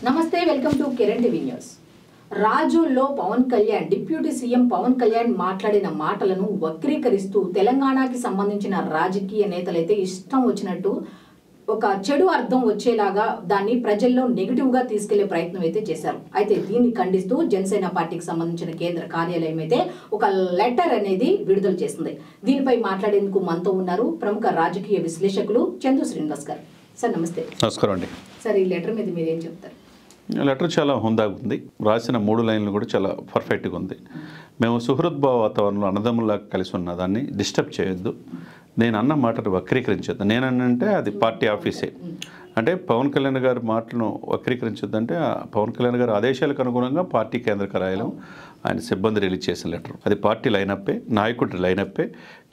నమస్తే, welcome to Kiran TV news. రాజుల్లో Pawan Kalyan deputy CM Pawan Kalyan మాట్లాడిన మాటలను వక్రీకరిస్తూ తెలంగాణకి సంబంధించిన రాజకీయ నేతలైతే ఇష్టం వచ్చినట్టు ఒక చెడు అర్థం వచ్చేలాగా దాన్ని ప్రజల్లో నెగిటివ్ గా తీసుకెళ్లే ప్రయత్నం అయితే చేశారు. అయితే దీన్ని ఖండిస్తూ జనసేన పార్టీకి సంబంధించిన కేంద్ర కార్యాలయం అయితే ఒక లెటర్ అనేది విడుదల చేసింది. దీనిపై మాట్లాడేందుకు మనతో ఉన్నారు ప్రముఖ రాజకీయ విశ్లేషకులు చందు శ్రీనివాస్ గారు. సార్ నమస్తే. నమస్కారం అండి. సార్, ఈ లెటర్ మీద మీరేం చెప్తారు? లెటర్ చాలా హుందాగా ఉంది. రాసిన 3 లైన్లు కూడా చాలా పర్ఫెక్ట్గా ఉంది. మేము సుహృద్భావ వాతావరణంలో అన్నదమ్ములా కలిసి ఉన్న దాన్ని డిస్టర్బ్ చేయొద్దు, నేను అన్న మాటను వక్రీకరించొద్దు. నేనంటే అది పార్టీ ఆఫీసే. అంటే పవన్ కళ్యాణ్ గారి మాటలను వక్రీకరించొద్దంటే పవన్ కళ్యాణ్ గారి ఆదేశాలకు అనుగుణంగా పార్టీ కేంద్ర కార్యాలయం ఆయన సిబ్బంది రిలీజ్ చేసిన లెటర్. అది పార్టీ లైనప్పే, నాయకుడి లైనప్పే,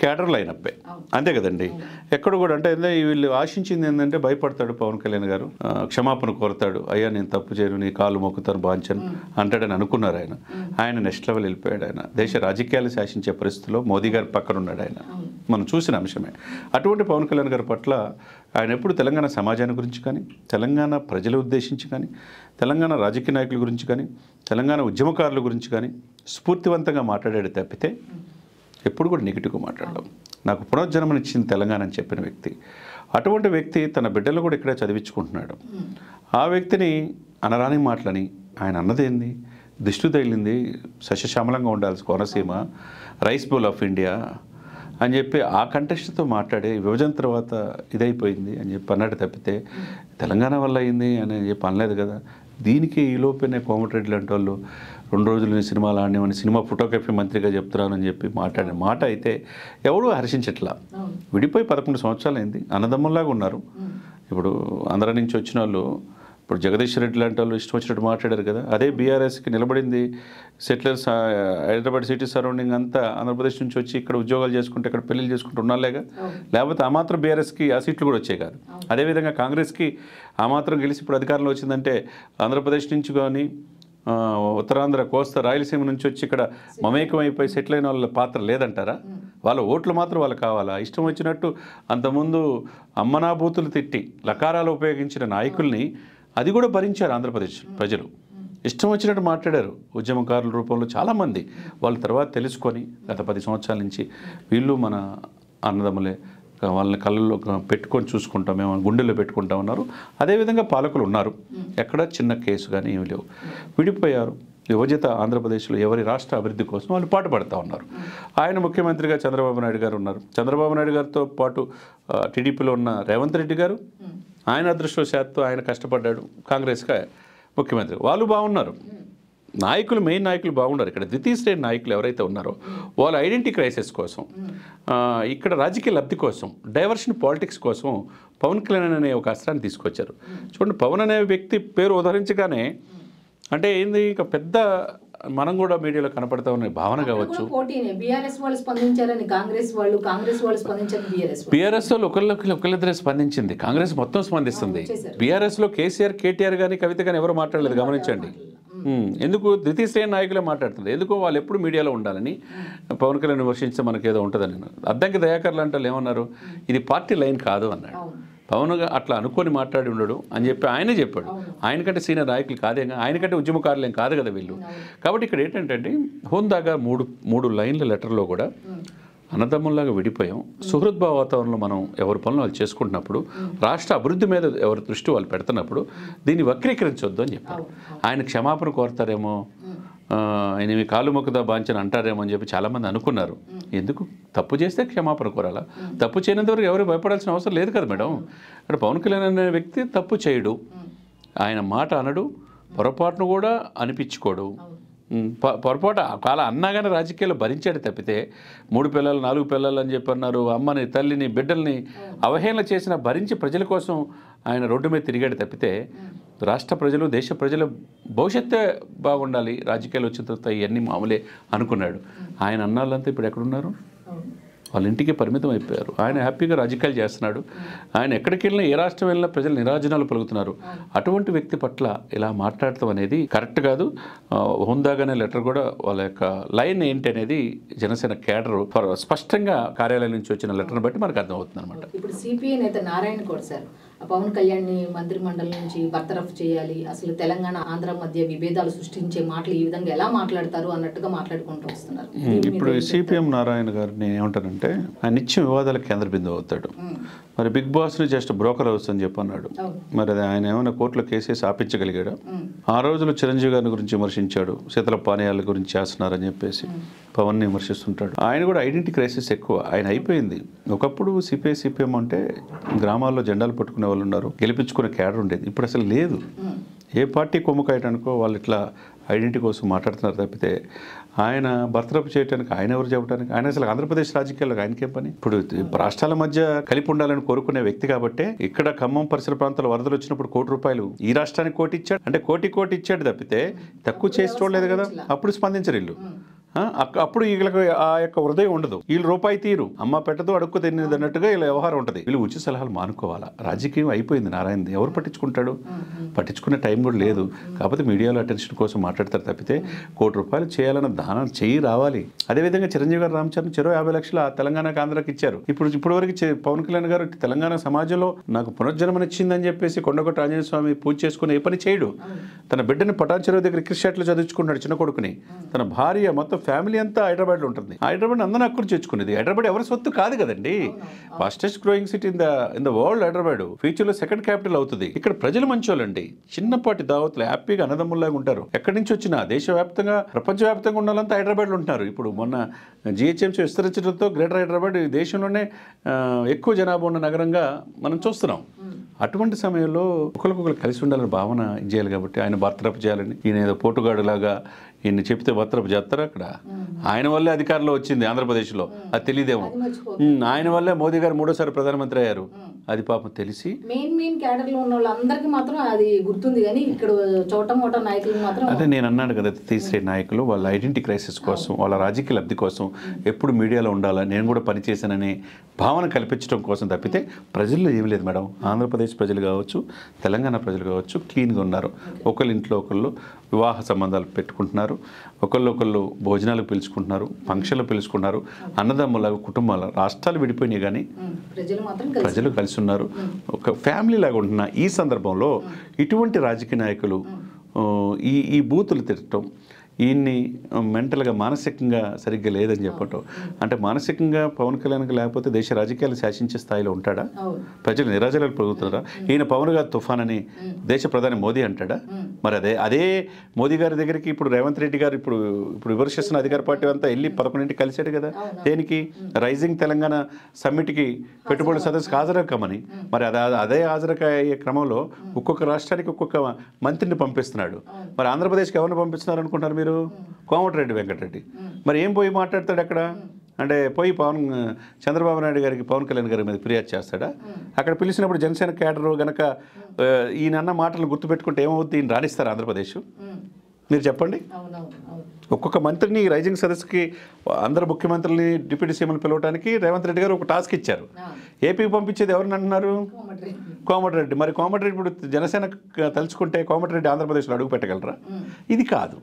క్యాడర్ లైనప్పే, అంతే కదండి. ఎక్కడ కూడా అంటే వీళ్ళు ఆశించింది ఏంటంటే భయపడతాడు పవన్ కళ్యాణ్ గారు, క్షమాపణ కోరతాడు, అయ్యా నేను తప్పు చేయను, నీ కాళ్ళు మొక్కుతాను బాంచను అంటాడని అనుకున్నారు. ఆయన నెక్స్ట్ లెవెల్ వెళ్ళిపోయాడు. ఆయన దేశ రాజకీయాలు శాసించే పరిస్థితిలో మోదీ గారి పక్కన ఉన్నాడు. ఆయన మనం చూసిన అంశమే. అటువంటి పవన్ కళ్యాణ్ గారి పట్ల ఆయన ఎప్పుడు తెలంగాణ సమాజాన్ని గురించి కానీ, తెలంగాణ ప్రజల ఉద్దేశించి కానీ, తెలంగాణ రాజకీయ నాయకుల గురించి కానీ, తెలంగాణ ఉద్యమకారుల గురించి కానీ స్ఫూర్తివంతంగా మాట్లాడాడు తప్పితే ఎప్పుడు కూడా నెగిటివ్గా మాట్లాడడం. నాకు పునర్జన్మనిచ్చింది తెలంగాణ అని చెప్పిన వ్యక్తి. అటువంటి వ్యక్తి తన బిడ్డలు కూడా ఇక్కడే చదివించుకుంటున్నాడు. ఆ వ్యక్తిని అనరాని మాటలని ఆయన అన్నదేంది, దిష్టి తగిలింది, సస్యశ్యామలంగా ఉండాల్సి Konaseema, rice bowl of India అని చెప్పి ఆ కంటెస్ట్తో మాట్లాడే విభజన తర్వాత ఇదైపోయింది అని చెప్పి అన్నాడు తప్పితే తెలంగాణ వల్ల అయింది అని చెప్పి అనలేదు కదా. దీనికి ఈలోపేనే కోమటిరెడ్డి లాంటి వాళ్ళు 2 రోజులు నేను సినిమాలు ఆడినామని, సినిమా ఫోటోగ్రఫీ మంత్రిగా చెప్తున్నానని చెప్పి మాట్లాడిన మాట అయితే ఎవడూ హర్షించట్లా. విడిపోయి 11 సంవత్సరాలు అయింది, అన్నదమ్ముల్లాగా ఉన్నారు. ఇప్పుడు ఆంధ్ర నుంచి వచ్చిన వాళ్ళు, ఇప్పుడు జగదీష్ రెడ్డి లాంటి వాళ్ళు ఇష్టం వచ్చినట్టు మాట్లాడారు కదా. అదే బీఆర్ఎస్కి నిలబడింది సెటిలర్స్, హైదరాబాద్ సిటీ సరౌండింగ్ అంతా ఆంధ్రప్రదేశ్ నుంచి వచ్చి ఇక్కడ ఉద్యోగాలు చేసుకుంటే ఇక్కడ పెళ్లిళ్ళు చేసుకుంటూ ఉన్నాలేగా. లేకపోతే ఆ మాత్రం బీఆర్ఎస్కి ఆ సీట్లు కూడా వచ్చాయి కాదు. అదేవిధంగా కాంగ్రెస్కి ఆ మాత్రం గెలిచి ఇప్పుడు అధికారంలో వచ్చిందంటే ఆంధ్రప్రదేశ్ నుంచి కానీ ఉత్తరాంధ్ర, కోస్తా, రాయలసీమ నుంచి వచ్చి ఇక్కడ మమేకం అయిపోయి సెటిల్ అయిన వాళ్ళ పాత్ర లేదంటారా? వాళ్ళ ఓట్లు మాత్రం వాళ్ళు కావాలా? ఇష్టం వచ్చినట్టు అంతకుముందు అమ్మనాభూతులు తిట్టి లకారాలు ఉపయోగించిన నాయకుల్ని అది కూడా భరించారు ఆంధ్రప్రదేశ్ ప్రజలు. ఇష్టం వచ్చినట్టు మాట్లాడారు ఉద్యమకారుల రూపంలో చాలామంది. వాళ్ళ తర్వాత తెలుసుకొని గత 10 సంవత్సరాల నుంచి వీళ్ళు మన అన్నదమ్ములే, వాళ్ళని కళ్ళల్లో పెట్టుకొని చూసుకుంటాం, మేము గుండెల్లో పెట్టుకుంటా ఉన్నారు. అదేవిధంగా పాలకులు ఉన్నారు, ఎక్కడ చిన్న కేసు కానీ ఏమి లేవు. విడిపోయారు. విభజిత ఆంధ్రప్రదేశ్లో ఎవరి రాష్ట్ర అభివృద్ధి కోసం వాళ్ళు పాటుపడుతూ ఉన్నారు. ఆయన ముఖ్యమంత్రిగా చంద్రబాబు నాయుడు గారు ఉన్నారు. చంద్రబాబు నాయుడు గారితో పాటు టీడీపీలో ఉన్న రేవంత్ రెడ్డి గారు, ఆయన అదృష్టవశాత్తు ఆయన కష్టపడ్డాడు, కాంగ్రెస్గా ముఖ్యమంత్రి. వాళ్ళు బాగున్నారు. నాయకులు, మెయిన్ నాయకులు బాగున్నారు. ఇక్కడ ద్వితీయ శ్రేణి నాయకులు ఎవరైతే ఉన్నారో వాళ్ళ ఐడెంటిటీ క్రైసిస్ కోసం, ఇక్కడ రాజకీయ లబ్ధి కోసం, డైవర్షన్ పాలిటిక్స్ కోసం పవన్ కళ్యాణ్ అనే ఒక అస్త్రాన్ని తీసుకొచ్చారు. చూడండి, పవన్ అనే వ్యక్తి పేరు ఉదహరించగానే అంటే ఏంది, ఇక పెద్ద మనం కూడా మీడియాలో కనపడతా ఉన్న భావన కావచ్చు. బీఆర్ఎస్ వాళ్ళు ఒకళ్ళిద్దరే స్పందించింది, కాంగ్రెస్ మొత్తం స్పందిస్తుంది. బీఆర్ఎస్లో కేసీఆర్, కేటీఆర్ కానీ, కవిత కానీ ఎవరు మాట్లాడలేదు, గమనించండి. ఎందుకు ద్వితీయ శ్రేణి నాయకులే మాట్లాడుతున్నారు? ఎందుకు వాళ్ళు ఎప్పుడు మీడియాలో ఉండాలని, పవన్ కళ్యాణ్ విమర్శించితే మనకి ఏదో ఉంటుందని. అద్దంకి దయాకర్ లాంటి వాళ్ళు ఏమన్నారు, ఇది పార్టీ లైన్ కాదు అన్నాడు. పవన్గా అట్లా అనుకొని మాట్లాడి ఉండడు అని చెప్పి ఆయనే చెప్పాడు. ఆయనకంటే సీనియర్ నాయకులు కాదే, ఆయనకంటే ఉద్యమకారులు ఏం కాదు కదా వీళ్ళు. కాబట్టి ఇక్కడ ఏంటంటే హోందాగా 3 లైన్ల లెటర్లో కూడా అన్నదమ్ముల్లాగా విడిపోయాం, సుహృద్భావ వాతావరణంలో మనం ఎవరి పనులు వాళ్ళు చేసుకుంటున్నప్పుడు, రాష్ట్ర అభివృద్ధి మీద ఎవరి దృష్టి వాళ్ళు పెడుతున్నప్పుడు దీన్ని వక్రీకరించొద్దు అని చెప్పారు. ఆయన క్షమాపణ కోరతారేమో, ఆయన మీ కాలు మొక్కుదా బాంచని అంటారేమో అని చెప్పి చాలామంది అనుకున్నారు. ఎందుకు? తప్పు చేస్తే క్షమాపణ కోరాలా? తప్పు చేయనంత వరకు ఎవరు భయపడాల్సిన అవసరం లేదు కదా మేడం. ఇక్కడ పవన్ కళ్యాణ్ అనే వ్యక్తి తప్పు చేయడు, ఆయన మాట అనడు, పొరపాటును కూడా అనిపించుకోడు. పొరపాటు కాల అన్నాగానే రాజకీయాల్లో భరించాడు తప్పితే 3 పిల్లలు 4 పిల్లలు అని చెప్పి అన్నారు, అమ్మని, తల్లిని, బిడ్డల్ని అవహేళన చేసిన భరించి ప్రజల కోసం ఆయన రోడ్డు మీద తిరిగాడు తప్పితే రాష్ట్ర ప్రజలు, దేశ ప్రజల భవిష్యత్తే బాగుండాలి, రాజకీయాలు వచ్చిన తర్వాత ఇవన్నీ మామూలే అనుకున్నాడు. ఆయన అన్నాళ్ళంతా ఇప్పుడు ఎక్కడున్నారు? వాళ్ళ ఇంటికి పరిమితం అయిపోయారు. ఆయన హ్యాపీగా రాజకీయాలు చేస్తున్నాడు. ఆయన ఎక్కడికి వెళ్ళినా, ఏ రాష్ట్రం వెళ్ళినా ప్రజలు నిరాజనాలు పలుకుతున్నారు. అటువంటి వ్యక్తి పట్ల ఇలా మాట్లాడటం అనేది కరెక్ట్ కాదు. హుందాగానే లెటర్ కూడా వాళ్ళ యొక్క లైన్ ఏంటి అనేది జనసేన కేడర్ స్పష్టంగా కార్యాలయం నుంచి వచ్చిన లెటర్ని బట్టి మనకు అర్థమవుతుంది అనమాట. ఇప్పుడు సిపిఐ నేత నారాయణ గౌడ్ సార్ పవన్ కళ్యాణ్ని మంత్రి మండలి నుంచి బర్తరఫ్ చేయాలి, అసలు తెలంగాణ ఆంధ్ర మధ్య విభేదాలు సృష్టించే మాటలు ఈ విధంగా ఎలా మాట్లాడతారు అన్నట్టుగా మాట్లాడుకుంటూ వస్తున్నారు. ఇప్పుడు సిపిఎం నారాయణ గారు నేను ఏమంటానంటే ఆయన నిత్యం వివాదాలకు కేంద్ర బిందువు అవుతాడు. మరి బిగ్ బాస్ని జస్ట్ బ్రోకర్ హౌస్ అని చెప్పి అన్నాడు. మరి అది ఆయన ఏమైనా కోర్టులో కేసేసి ఆపించగలిగాడు. ఆ రోజులు చిరంజీవి గారి గురించి విమర్శించాడు, శీతల పానీయాల గురించి చేస్తున్నారని చెప్పేసి పవన్ని విమర్శిస్తుంటాడు. ఆయన కూడా ఐడెంటిటీ క్రైసిస్ ఎక్కువ. ఆయన అయిపోయింది. ఒకప్పుడు సిపిఎం అంటే గ్రామాల్లో జెండాలు పట్టుకునే వాళ్ళు ఉన్నారు, గెలిపించుకునే క్యాడర్ ఉండేది. ఇప్పుడు అసలు లేదు. ఏ పార్టీ కొమ్ము కాయటానికో వాళ్ళు ఇట్లా ఐడెంటిటీ కోసం మాట్లాడుతున్నారు తప్పితే ఆయన బర్తరఫ్ చేయడానికి ఆయన ఎవరు చెప్పడానికి, ఆయన అసలు ఆంధ్రప్రదేశ్ రాజకీయాల్లో ఆయనకేం పని? ఇప్పుడు రాష్ట్రాల మధ్య కలిపి ఉండాలని కోరుకునే వ్యక్తి కాబట్టి ఇక్కడ ఖమ్మం పరిసర ప్రాంతాల వరదలు వచ్చినప్పుడు ₹1 ఈ రాష్ట్రానికి కోటి ఇచ్చాడు. అంటే కోటి ఇచ్చాడు తప్పితే తక్కువ చేసి చూడలేదు కదా. అప్పుడు స్పందించరు వీళ్ళు. అప్పుడు వీళ్ళకి ఆ యొక్క హృదయం ఉండదు. వీళ్ళు రూపాయి తీరు, అమ్మ పెట్టదు అడుక్కు తినేది అన్నట్టుగా వీళ్ళ వ్యవహారం ఉంటుంది. వీళ్ళు ఉచిత సలహాలు మానుకోవాలా. రాజకీయం అయిపోయింది నారాయణది. ఎవరు పట్టించుకుంటాడు? పట్టించుకునే టైం కూడా లేదు. కాకపోతే మీడియాలో అటెన్షన్ కోసం మాట్లాడతారు తప్పితే ₹1 చేయాలన్న దానం చేయి రావాలి. అదేవిధంగా చిరంజీవి గారు రామచరణ్ చెరో 50 లక్షలు తెలంగాణకు ఆంధ్రాకి ఇచ్చారు. ఇప్పుడు వరకు పవన్ కళ్యాణ్ గారు తెలంగాణ సమాజంలో నాకు పునర్జన్మనిచ్చిందని చెప్పేసి కొండగొట్ట ఆంజనేయ స్వామి పూజ చేసుకుని ఏ పని చేయడు. తన బిడ్డని పటాన్ చెరువు దగ్గర క్రికెట్ చదివించుకున్నాడు చిన్న కొడుకుని. తన భార్య మొత్తం ఫ్యామిలీ అంతా హైదరాబాద్లో ఉంటుంది. హైదరాబాద్ అందరూ అక్కురు చేర్చుకునేది. హైదరాబాద్ ఎవరి సొత్తు కాదు కదండి. Fastest growing city in the world Hyderabad. ఫ్యూచర్లో సెకండ్ క్యాపిటల్ అవుతుంది. ఇక్కడ ప్రజలు మంచోళ్ళండి. చిన్నపాటి దావతులు హ్యాపీగా అన్నదమ్ముల్లాగా ఉంటారు. ఎక్కడి నుంచి వచ్చినా దేశవ్యాప్తంగా ప్రపంచవ్యాప్తంగా ఉన్న వాళ్ళంతా హైదరాబాద్లో ఉంటారు. ఇప్పుడు మొన్న జిహెచ్ఎంసీ విస్తరించడంతో గ్రేటర్ హైదరాబాద్ దేశంలోనే ఎక్కువ జనాభా ఉన్న నగరంగా మనం చూస్తున్నాం. అటువంటి సమయంలో ఒకరికొకరు కలిసి ఉండాలని భావన చేయాలి కాబట్టి ఆయన బర్తరఫ్ చేయాలని ఈయన ఏదో పోటుగాడు లాగా ఈయన చెప్తే బర్తరఫ్ చేస్తారు. అక్కడ ఆయన వల్లే అధికారంలో వచ్చింది ఆంధ్రప్రదేశ్లో. అది తెలియదేమో. ఆయన వల్లే మోదీ గారు 3వ ప్రధానమంత్రి అయ్యారు. అది పాపం తెలిసి మెయిన్ క్యాడర్లో ఉన్న వాళ్ళందరికీ మాత్రం అది గుర్తుంది. కానీ ఇక్కడ చోటమోట నాయకులు మాత్రం అదే నేను అన్నాను కదా, తీసే నాయకులు వాళ్ళ ఐడెంటిటీ క్రైసిస్ కోసం, వాళ్ళ రాజకీయ లబ్ధి కోసం ఎప్పుడు మీడియాలో ఉండాలా, నేను కూడా పనిచేశాననే భావన కల్పించడం కోసం తప్పితే ప్రజల్లో ఏమి లేదు మేడం. ఆంధ్రప్రదేశ్ ప్రజలు కావచ్చు, తెలంగాణ ప్రజలు కావచ్చు క్లీన్గా ఉన్నారు. ఒకళ్ళ ఇంట్లో ఒకళ్ళు వివాహ సంబంధాలు పెట్టుకుంటున్నారు, ఒకళ్ళు భోజనాలకు పిలుచుకుంటున్నారు, ఫంక్షన్లు పిలుచుకుంటున్నారు, అన్నదమ్ములాగా కుటుంబాల రాష్ట్రాలు విడిపోయినాయి కానీ ప్రజలు కలిసి ఉన్నారు. ఒక ఫ్యామిలీ లాగా ఉంటున్న ఈ సందర్భంలో ఇటువంటి రాజకీయ నాయకులు ఈ బూతులు తిట్టడం, ఈయన్ని మెంటల్గా మానసికంగా సరిగ్గా లేదని చెప్పటం, అంటే మానసికంగా పవన్ కళ్యాణ్కి లేకపోతే దేశ రాజకీయాలు శాసించే స్థాయిలో ఉంటాడా? ప్రజలు నిరాజనాలు పెరుగుతున్నారా? ఈయన పవన్ గారు తుఫాన్ అని దేశ ప్రధాని మోదీ అంటాడా? మరి అదే మోదీ గారి దగ్గరికి ఇప్పుడు రేవంత్ రెడ్డి గారు ఇప్పుడు విమర్శిస్తున్న అధికార పార్టీ అంతా వెళ్ళి 11ంటికి కలిసాడు కదా. దేనికి? రైజింగ్ తెలంగాణ సమ్మిట్కి పెట్టుబడుల సదస్సుకు హాజరక్కమని. మరి అదే హాజరయ్యే క్రమంలో ఒక్కొక్క రాష్ట్రానికి ఒక్కొక్క మంత్రిని పంపిస్తున్నాడు. మరి ఆంధ్రప్రదేశ్కి ఎవరిని పంపిస్తున్నారు అనుకుంటున్నారు మీరు? కోమటిరెడ్డి వెంకటరెడ్డి. మరి ఏం పోయి మాట్లాడతాడు అక్కడ? అంటే పోయి చంద్రబాబు నాయుడు గారికి పవన్ కళ్యాణ్ గారి మీద ఫిర్యాదు చేస్తాడా? అక్కడ పిలిచినప్పుడు జనసేన క్యాడరు గనక ఈయన మాటలు గుర్తుపెట్టుకుంటే ఏమవుతుంది? ఈయన రాణిస్తారు ఆంధ్రప్రదేశ్? మీరు చెప్పండి. ఒక్కొక్క మంత్రిని రైజింగ్ సదస్సుకి అందరు ముఖ్యమంత్రులని డిప్యూటీ సీఎంలు పిలవడానికి రేవంత్ రెడ్డి గారు ఒక టాస్క్ ఇచ్చారు. ఏపీకి పంపించేది ఎవరిని అంటున్నారు? కోమటిరెడ్డి. మరి కోమటిరెడ్డి ఇప్పుడు జనసేన తలుచుకుంటే కోమటిరెడ్డి ఆంధ్రప్రదేశ్లో అడుగు పెట్టగలరా? ఇది కాదు.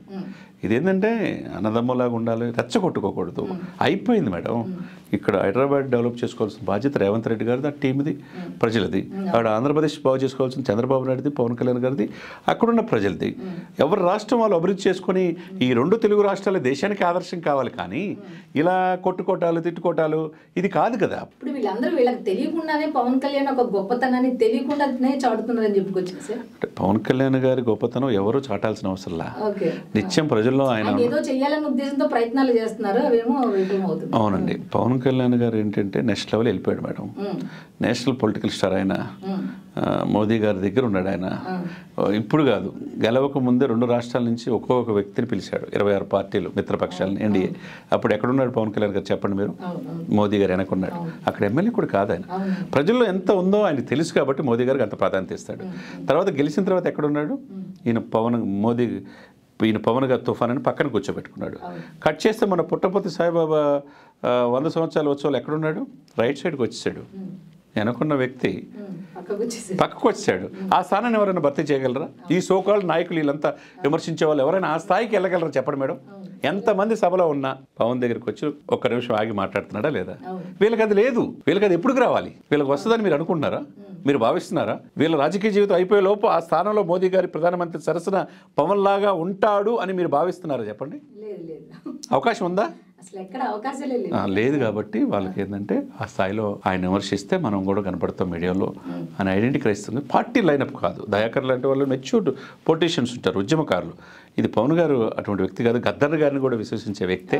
ఇదేంటంటే అన్నదమ్ములాగా ఉండాలి, రెచ్చగొట్టుకోకూడదు. అయిపోయింది మేడం. ఇక్కడ హైదరాబాద్ డెవలప్ చేసుకోవాల్సిన బాధ్యత రేవంత్ రెడ్డి గారిది, ఆ టీమ్ది, ప్రజలది. అక్కడ ఆంధ్రప్రదేశ్ బాగు చేసుకోవాల్సిన చంద్రబాబు నాయుడుది, పవన్ కళ్యాణ్ గారిది, అక్కడున్న ప్రజలది. ఎవరి రాష్ట్రం వాళ్ళు అభివృద్ధి చేసుకొని ఈ 2 తెలుగు రాష్ట్రాలు దేశానికి ఆదర్శం కావాలి. కానీ ఇలా కొట్టుకోటాలు తిట్టుకోటాలు ఇది కాదు కదా. ఇప్పుడు వీళ్ళందరూ వీళ్ళకి తెలియకుండానే పవన్ కళ్యాణ్ ఒక గొప్పతనాన్ని తెలియకుండానే చాటుతున్నారని చెప్పుకోవచ్చు సార్. పవన్ కళ్యాణ్ గారి గొప్పతనం ఎవరు చాటాల్సిన అవసరంలా. నిత్యం ప్రజల్లో ఆయన ఏదో చేయాలనే ఉద్దేశంతో ప్రయత్నాలు చేస్తున్నారు, అవేమో విఫలమవుతుంది. అవునండి. పవన్ కళ్యాణ్ గారు ఏంటంటే నెక్స్ట్ లెవెల్ వెళ్ళిపోయాడు మేడం. నేషనల్ పొలిటికల్ స్టార్ ఆయన. మోదీ గారి దగ్గర ఉన్నాడు ఆయన. ఇప్పుడు కాదు, గెలవక ముందే 2 రాష్ట్రాల నుంచి ఒక్కొక్క వ్యక్తిని పిలిచాడు. 26 పార్టీలు మిత్రపక్షాలను, ఎన్డీఏ. అప్పుడు ఎక్కడున్నాడు పవన్ కళ్యాణ్ గారు చెప్పండి మీరు? మోదీ గారు వెనకున్నాడు. అక్కడ ఎమ్మెల్యే కూడా కాదు ఆయన. ప్రజల్లో ఎంత ఉందో ఆయన తెలుసు కాబట్టి మోదీ గారికి అంత ప్రాధాన్యత ఇస్తాడు. తర్వాత గెలిచిన తర్వాత ఎక్కడున్నాడు ఈయన? ఈయన పవన్ గారు తుఫాన్ అని పక్కన కూర్చోబెట్టుకున్నాడు. కట్ చేస్తే మన పుట్టపర్తి సాయిబాబా 100 సంవత్సరాల ఉత్సవాలు ఎక్కడున్నాడు? రైట్ సైడ్కి వచ్చేసాడు. వెనకున్న వ్యక్తి పక్కకు వచ్చాడు. ఆ స్థానాన్ని ఎవరైనా భర్తీ చేయగలరా? ఈ సోకాల్డ్ నాయకులు వీళ్ళంతా విమర్శించే వాళ్ళు ఎవరైనా ఆ స్థాయికి వెళ్ళగలరా చెప్పండి మేడం? ఎంతమంది సభలో ఉన్నా పవన్ దగ్గరికి వచ్చి ఒక్క నిమిషం ఆగి మాట్లాడుతున్నాడా లేదా? వీళ్ళకి అది లేదు. వీళ్ళకి అది ఎప్పుడు రావాలి? వీళ్ళకి వస్తుందని మీరు అనుకుంటున్నారా? మీరు భావిస్తున్నారా? వీళ్ళ రాజకీయ జీవితం అయిపోయే లోపు ఆ స్థానంలో మోదీ గారి ప్రధానమంత్రి సరసన పవన్ లాగా ఉంటాడు అని మీరు భావిస్తున్నారా? చెప్పండి. లేదు లేదు, అవకాశం ఉందా? అసలు ఎక్కడ అవకాశాలే లేవు. లేదు. కాబట్టి వాళ్ళకి ఏంటంటే ఆ స్థాయిలో ఆయన విమర్శిస్తే మనం కూడా కనపడతాం మీడియాలో అని ఐడెంటిఫై ఇస్తుంది. పార్టీ లైనప్ కాదు. దయాకర్ లాంటి వాళ్ళు మెచ్యూర్డ్ పొలిటీషియన్స్ ఉంటారు, ఉద్యమకారులు. ఇది పవన్ గారు అటువంటి వ్యక్తి కాదు. గద్దర్ గారిని కూడా విశ్వసించే వ్యక్తే.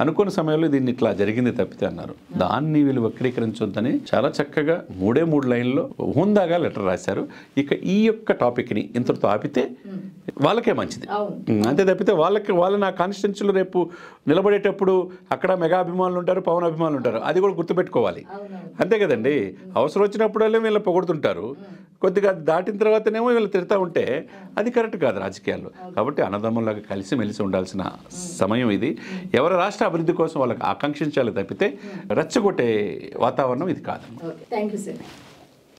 అనుకున్న సమయంలో దీన్ని ఇట్లా జరిగింది తప్పితే అన్నారు. దాన్ని వీళ్ళు వక్రీకరించొద్దని చాలా చక్కగా 3 లైన్లో హుందాగా లెటర్ రాశారు. ఇక ఈ యొక్క టాపిక్ని ఇంతటితో ఆపితే వాళ్ళకే మంచిది. అంతే తప్పితే వాళ్ళ నా కాన్స్టిట్యున్సీలో రేపు నిలబడేటప్పుడు అక్కడ మెగా అభిమానులు ఉంటారు, పవన్ అభిమానులు ఉంటారు. అది కూడా గుర్తుపెట్టుకోవాలి. అంతే కదండి. అవసరం వచ్చినప్పుడల్లా వీళ్ళు పొగుడుతుంటారు, కొద్దిగా దాటిన తర్వాతనేమో వీళ్ళు తిడతా ఉంటే అది కరెక్ట్ కాదు రాజకీయాల్లో. కాబట్టి అన్నదమ్ములాగా కలిసిమెలిసి ఉండాల్సిన సమయం ఇది. ఎవరి రాష్ట్ర అభివృద్ధి కోసం వాళ్ళకి ఆకాంక్షించాలి తప్పితే రెచ్చగొట్టే వాతావరణం ఇది కాదు. Thank you sir.